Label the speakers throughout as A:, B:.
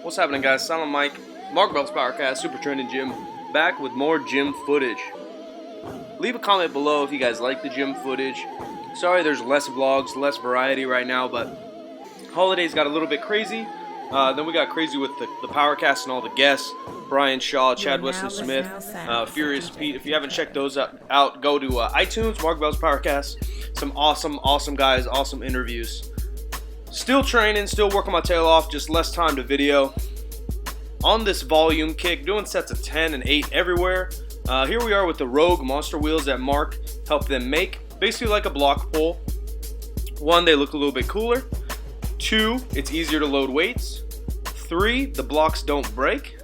A: What's happening, guys? Silent Mike, Mark Bell's Powercast, Super Training Gym, back with more gym footage. Leave a comment below if you guys like the gym footage. Sorry there's less vlogs, less variety right now, but holidays got a little bit crazy. Then we got crazy with the Powercast and all the guests. Brian Shaw, Chad Wesley Smith, Furious Pete. If you haven't checked those out, go to iTunes, Mark Bell's Powercast. Some awesome guys, awesome interviews. Still training, still working my tail off, just less time to video. On this volume kick, doing sets of 10 and 8 everywhere. Here we are with the Rogue monster wheels that Mark helped them make. Basically like a block pull. 1, they look a little bit cooler. 2, it's easier to load weights. 3, the blocks don't break.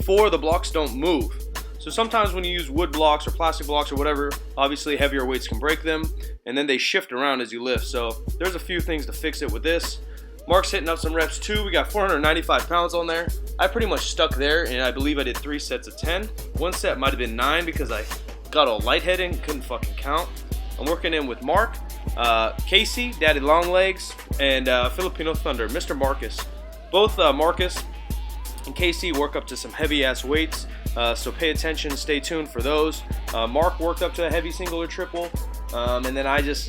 A: 4, the blocks don't move. So sometimes when you use wood blocks or plastic blocks or whatever, obviously heavier weights can break them, and then they shift around as you lift. So there's a few things to fix it with this. Mark's hitting up some reps too. We got 495 pounds on there. I pretty much stuck there, and I believe I did 3 sets of 10. One set might have been 9 because I got all lightheaded and couldn't fucking count. I'm working in with Mark, Casey, Daddy Longlegs, and Filipino Thunder, Mr. Marcus. Both Marcus and Casey work up to some heavy ass weights. So pay attention, stay tuned for those. Mark worked up to a heavy single or triple, and then I just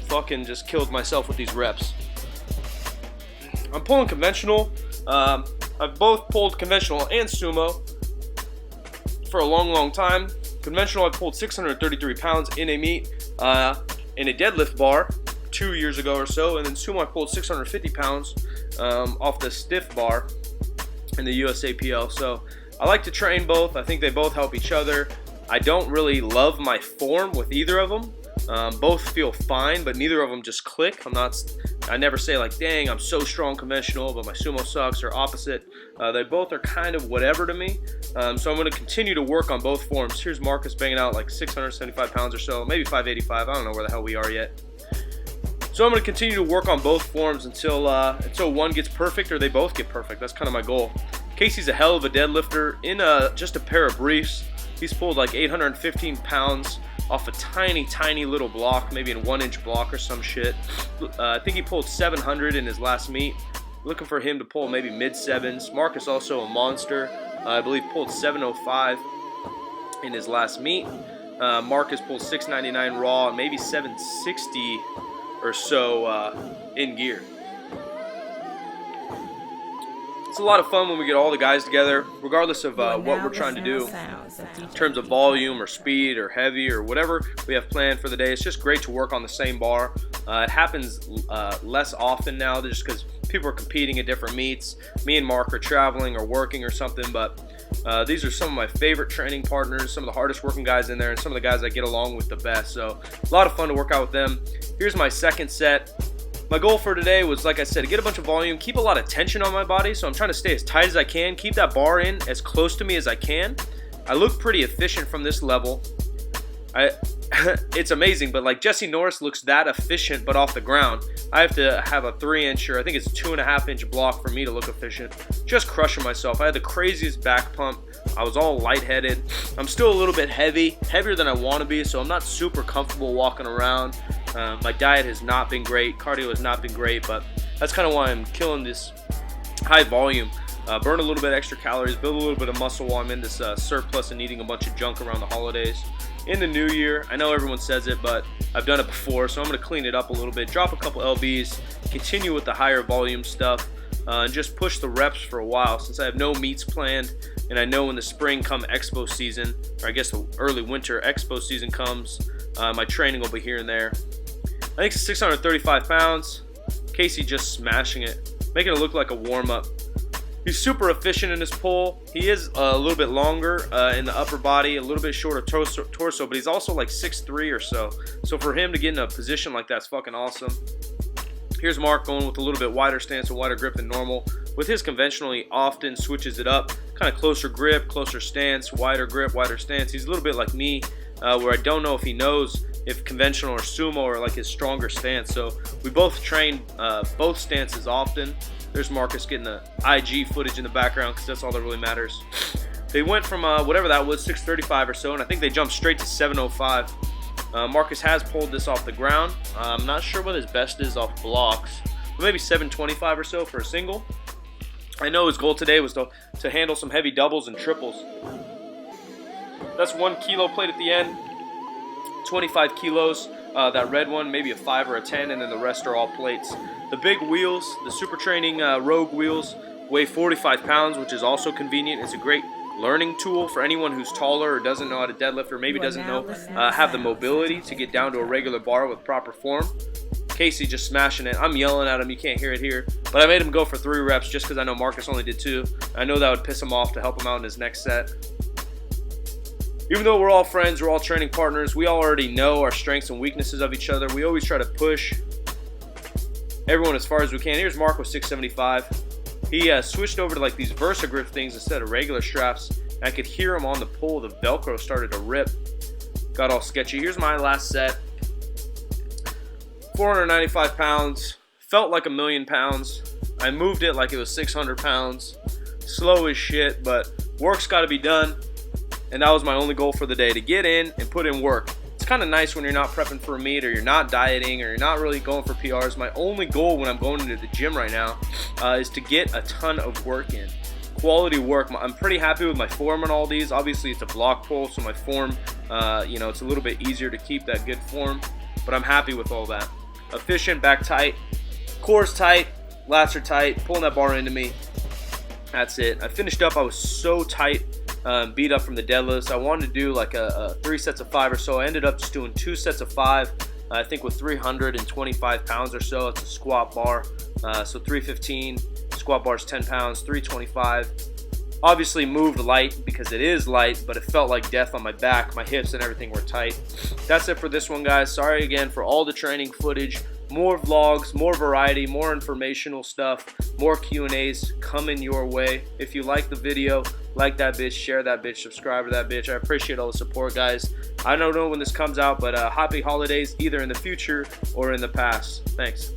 A: fucking just killed myself with these reps. I'm pulling conventional. I've both pulled conventional and sumo for a long time. Conventional, I pulled 633 pounds in a meet in a deadlift bar 2 years ago or so, and then sumo I pulled 650 pounds off the stiff bar in the USAPL. So I like to train both. I think they both help each other. I don't really love my form with either of them. Both feel fine, but neither of them just click. I never say like, dang, I'm so strong conventional, but my sumo sucks, or opposite. They both are kind of whatever to me. So I'm going to continue to work on both forms. Here's Marcus banging out like 675 pounds or so, maybe 585. I don't know where the hell we are yet. So I'm going to continue to work on both forms until one gets perfect or they both get perfect. That's kind of my goal. Casey's a hell of a deadlifter. In just a pair of briefs, he's pulled like 815 pounds off a tiny little block, maybe in 1-inch block or some shit. I think he pulled 700 in his last meet. Looking for him to pull maybe mid-7s. Marcus also a monster. I believe pulled 705 in his last meet. Marcus pulled 699 raw and maybe 760 or so in gear. It's a lot of fun when we get all the guys together, regardless of what we're trying to do in terms of volume or speed or heavy or whatever we have planned for the day. It's just great to work on the same bar. It happens less often now just because people are competing at different meets. Me and Mark are traveling or working or something, but these are some of my favorite training partners, some of the hardest working guys in there, and some of the guys I get along with the best. So a lot of fun to work out with them. Here's my second set. My goal for today was, like I said, to get a bunch of volume, keep a lot of tension on my body, so I'm trying to stay as tight as I can, keep that bar in as close to me as I can. I look pretty efficient from this level. It's amazing, but like Jesse Norris looks that efficient, but off the ground. I have to have a 3-inch, or I think it's 2.5-inch block for me to look efficient. Just crushing myself. I had the craziest back pump. I was all lightheaded. I'm still a little bit heavier than I want to be, so I'm not super comfortable walking around. My diet has not been great. Cardio has not been great, but that's kind of why I'm killing this high volume. Burn a little bit extra calories, build a little bit of muscle while I'm in this surplus and eating a bunch of junk around the holidays. In the new year, I know everyone says it, but I've done it before, so I'm going to clean it up a little bit, drop a couple LBs, continue with the higher volume stuff, and just push the reps for a while since I have no meets planned, and I know when the spring come expo season, or I guess the early winter expo season comes, my training will be here and there. I think 635 pounds, Casey just smashing it, making it look like a warm-up. He's super efficient in his pull. He is a little bit longer in the upper body, a little bit shorter torso, but he's also like 6'3" or so. So for him to get in a position like that's fucking awesome. Here's Mark going with a little bit wider stance and wider grip than normal. With his conventional, he often switches it up, kind of closer grip, closer stance, wider grip, wider stance. He's a little bit like me, where I don't know if he knows if conventional or sumo are like his stronger stance. So we both train both stances often. There's Marcus getting the IG footage in the background because that's all that really matters. They went from whatever that was, 635 or so, and I think they jumped straight to 705. Marcus has pulled this off the ground. I'm not sure what his best is off blocks, but maybe 725 or so for a single. I know his goal today was to handle some heavy doubles and triples. That's 1 kilo plate at the end, 25 kilos. That red one, maybe a 5 or a 10, and then the rest are all plates. The big wheels, the Super Training Rogue wheels, weigh 45 pounds, which is also convenient. It's a great learning tool for anyone who's taller or doesn't know how to deadlift, or maybe doesn't know have the mobility to get down to a regular bar with proper form. Casey just smashing it. I'm yelling at him. You can't hear it here. But I made him go for 3 reps just because I know Marcus only did 2. I know that would piss him off to help him out in his next set. Even though we're all friends, we're all training partners, we all already know our strengths and weaknesses of each other. We always try to push everyone as far as we can. Here's Mark with 675. He switched over to like these VersaGrip things instead of regular straps. I could hear him on the pull. The Velcro started to rip. Got all sketchy. Here's my last set. 495 pounds. Felt like 1,000,000 pounds. I moved it like it was 600 pounds. Slow as shit, but work's got to be done. And that was my only goal for the day, to get in and put in work. It's kind of nice when you're not prepping for a meet, or you're not dieting, or you're not really going for PRs. My only goal when I'm going into the gym right now is to get a ton of work in. Quality work. I'm pretty happy with my form on all these. Obviously, it's a block pull, so my form, it's a little bit easier to keep that good form. But I'm happy with all that. Efficient, back tight, core's tight, lats are tight, pulling that bar into me. That's it. I finished up. I was so tight. Beat up from the deadlifts. I wanted to do like a 3 sets of 5 or so. I ended up just doing 2 sets of 5. I think with 325 pounds or so. It's a squat bar. So 315. Squat bar's 10 pounds. 325. Obviously moved light because it is light, but it felt like death on my back. My hips and everything were tight. That's it for this one, guys. Sorry again for all the training footage. More vlogs, more variety, more informational stuff, more Q&As coming your way. If you like the video, like that bitch, share that bitch, subscribe to that bitch. I appreciate all the support, guys. I don't know when this comes out, but happy holidays either in the future or in the past. Thanks.